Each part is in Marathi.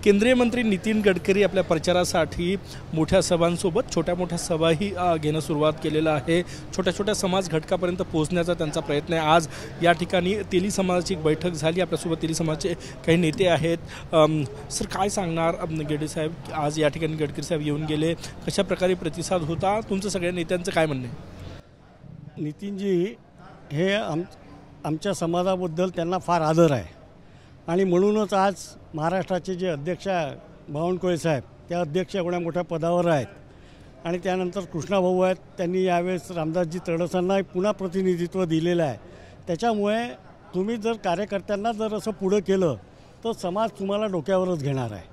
केंद्रीय मंत्री नितीन गडकरी आपल्या प्रचारासाठी मोठ्या सभांसोबत छोट्या मोठ्या सभाही घेणं सुरुवात केलेलं आहे। छोट्या छोट्या समाज घटकापर्यंत पोहोचण्याचा त्यांचा प्रयत्न आहे। आज या ठिकाणी तेली समाजाची एक बैठक झाली। आपल्यासोबत तेली समाजाचे काही नेते आहेत। सर काय सांगणार गेडे साहेब, आज या ठिकाणी गडकरी साहेब येऊन गेले, कशा प्रकारे प्रतिसाद होता, तुमचं सगळ्या नेत्यांचं काय म्हणणं आहे? नितीनजी हे आमच्या समाजाबद्दल त्यांना फार आदर आहे आणि म्हणूनच आज महाराष्ट्राचे जे अध्यक्ष बावनकुळे साहेब त्या अध्यक्ष एवढ्या मोठ्या पदावर आहेत आणि त्यानंतर कृष्णाभाऊ आहेत। त्यांनी यावेळेस रामदासजी तडसांना पुन्हा प्रतिनिधित्व दिलेलं आहे। त्याच्यामुळे तुम्ही जर कार्यकर्त्यांना जर असं पुढं केलं तर समाज तुम्हाला डोक्यावरच घेणार आहे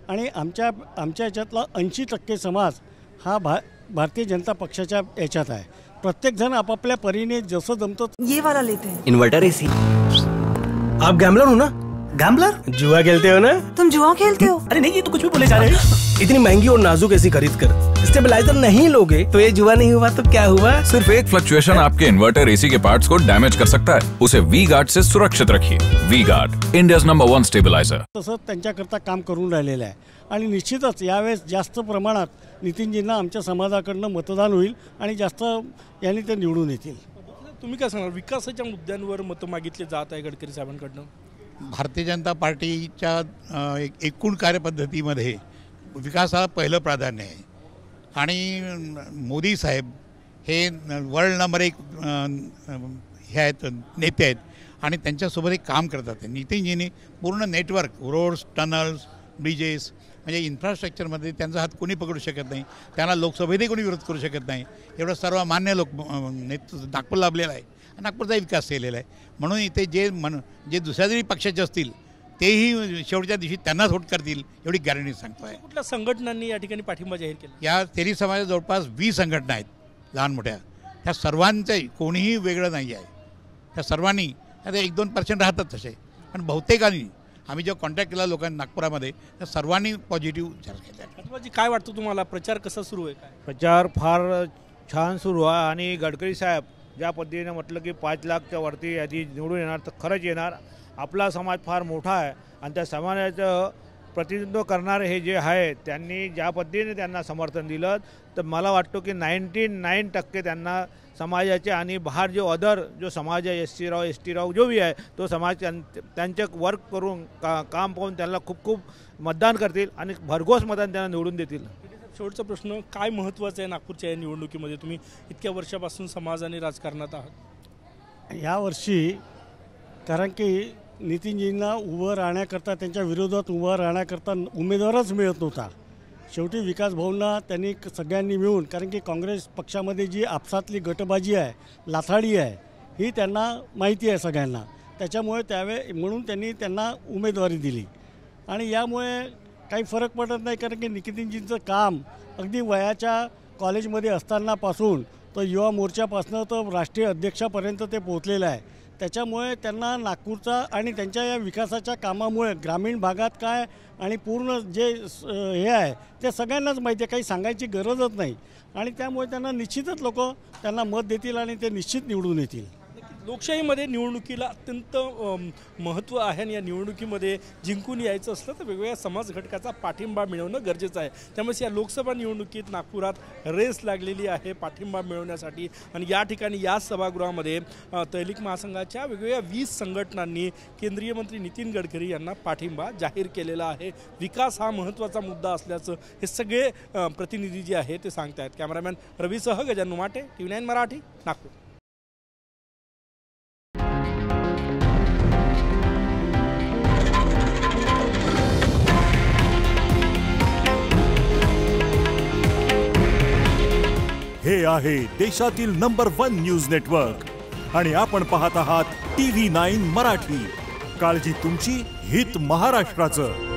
आणि आमच्या याच्यातला 80% समाज हा भारतीय जनता पक्षाच्या याच्यात आहे। प्रत्येक जण आपापल्या परीने जसं जमतं ये वाला लेते हैं। Inverter AC. आप गैम्बलर हो ना? गैम्बलर? जुआ खेलते हो ना? तुम जुआ खेलते हो? अरे नहीं, ये तो कुछ भी बोले जा रहे हैं। इतनी महंगी और नाजुक एसी खरीद कर स्टेबलाइजर नहीं लोगे तो ये जुआ नहीं हुआ तो क्या हुआ? सिर्फ एक फ्लक्चुएशन आपके इन्वर्टर एसी के पार्ट्स को डैमेज कर सकता है। उसे वी गार्ड से सुरक्षित रखिए। V guard, India's number 1 stabiliser. तसं त्यांच्याकरता काम करून राहिलेलं आहे आणि निश्चितच यावेळेस जास्त प्रमाणात नितीनजींना आमच्या समाजाकडनं मतदान होईल आणि जास्त यांनी ते निवडून येतील। तुम्ही काय सांगणार, विकासाच्या मुद्द्यांवर मतं मागितले जात आहे गडकरी साहेबांकडनं? भारतीय जनता पार्टीच्या एकूण कार्यपद्धतीमध्ये विकासाला पहिलं प्राधान्य आहे आणि मोदी साहेब हे वर्ल्ड नंबर 1 हे आहेत, नेते आहेत आणि त्यांच्यासोबत एक काम करतात। नितीनजींनी पूर्ण नेटवर्क, रोड्स, टनल्स, ब्रिजेस म्हणजे इन्फ्रास्ट्रक्चरमध्ये त्यांचा हात कोणी पकडू शकत नाही। त्यांना लोकसभेतही कोणी विरोध करू शकत नाही। एवढं सर्वमान्य नागपूर लाभलेला आहे, नागपूरचा विकास केलेला आहे। म्हणून इथे जे दुसऱ्या जरी पक्षाचे असतील तेही शेवटच्या दिवशी त्यांनाच वोट करतील एवढी गॅरंटी सांगतो आहे। कुठल्या संघटनांनी या ठिकाणी पाठिंबा जाहीर केला? या तेली समाजात जवळपास 20 संघटना आहेत लहान मोठ्या। त्या सर्वांचं कोणीही वेगळं नाही आहे। त्या सर्वांनी आता 1-2% राहतात तसे, पण बहुतेकांनी आम्ही जेव्हा कॉन्टॅक्ट केला लोकांनी नागपुरामध्ये त्या सर्वांनी पॉझिटिव्ह विचार केला। काय वाटतं तुम्हाला, प्रचार कसा सुरू आहे? काय प्रचार फार छान सुरू आहे आणि गडकरी साहेब ज्या पद्धतीने म्हटलं की 5 लाखच्या वरती यादी निवडून येणार तर खरंच येणार। आपला समाज फार मोठा आहे आणि त्या समाजाचं प्रतिनिधित्व करणारे हे जे आहे त्यांनी ज्या पद्धतीने त्यांना समर्थन दिलं तर मला वाटतं की 99% त्यांना समाजाचे आणि बाहेर जो अदर जो समाज आहे एस टी राव जो भी आहे तो समाज त्यांचे वर्क करून काम पाहून त्यांना खूप मतदान करतील आणि भरघोस मतदान त्यांना निवडून देतील। शेवटचा प्रश्न, काय महत्त्वाचं आहे नागपूरच्या या निवडणुकीमध्ये? तुम्ही इतक्या वर्षापासून समाज आणि राजकारणात आहात। यावर्षी कारण की नितीनजींना उभं राहण्याकरता, त्यांच्या विरोधात उभं राहण्याकरता उमेदवारच मिळत नव्हता। शेवटी विकास भाऊंना त्यांनी सगळ्यांनी मिळून, कारण की काँग्रेस पक्षामध्ये जी आपसातली गटबाजी आहे, लाथाडी आहे, ही त्यांना माहिती आहे सगळ्यांना। त्याच्यामुळे म्हणून त्यांनी त्यांना उमेदवारी दिली आणि यामुळे काही फरक पडत नाही, कारण की नितीनजींचं काम अगदी वयाच्या कॉलेजमध्ये असतानापासून तर युवा मोर्चापासून तर राष्ट्रीय अध्यक्षापर्यंत ते पोहोचलेलं आहे। त्याच्यामुळे त्यांना नागपूरचा आणि त्यांच्या या विकासाच्या कामामुळे ग्रामीण भागात काय आणि पूर्ण जे हे आहे ते सगळ्यांनाच माहिती आहे, काही सांगायची गरजच नाही आणि त्यामुळे त्यांना निश्चितच लोक त्यांना मत देतील आणि ते निश्चित निवडून येतील। लोकशाहीमध्ये निवडणुकीला अत्यंत महत्त्व आहे आणि या निवडणुकीमध्ये जिंकून यायचं असलं तर वेगवेगळ्या समाज घटकाचा पाठिंबा मिळवणं गरजेचं आहे। त्यामुळे या लोकसभा निवडणुकीत नागपुरात रेस लागलेली आहे पाठिंबा मिळवण्यासाठी आणि या ठिकाणी या सभागृहामध्ये तैलिक महासंघाच्या वेगवेगळ्या 20 संघटनांनी केंद्रीय मंत्री नितीन गडकरी यांना पाठिंबा जाहीर केलेला आहे। विकास हा महत्त्वाचा मुद्दा असल्याचं हे सगळे प्रतिनिधी जे आहे ते सांगत आहेत। कॅमेरामॅन रवीसह गजानन उमाटे, TV9 मराठी, नागपूर। हे आहे देशातील नंबर 1 न्यूज नेटवर्क आणि आपण पाहत आहात TV9 मराठी। काळजी तुमची, हित महाराष्ट्राचं।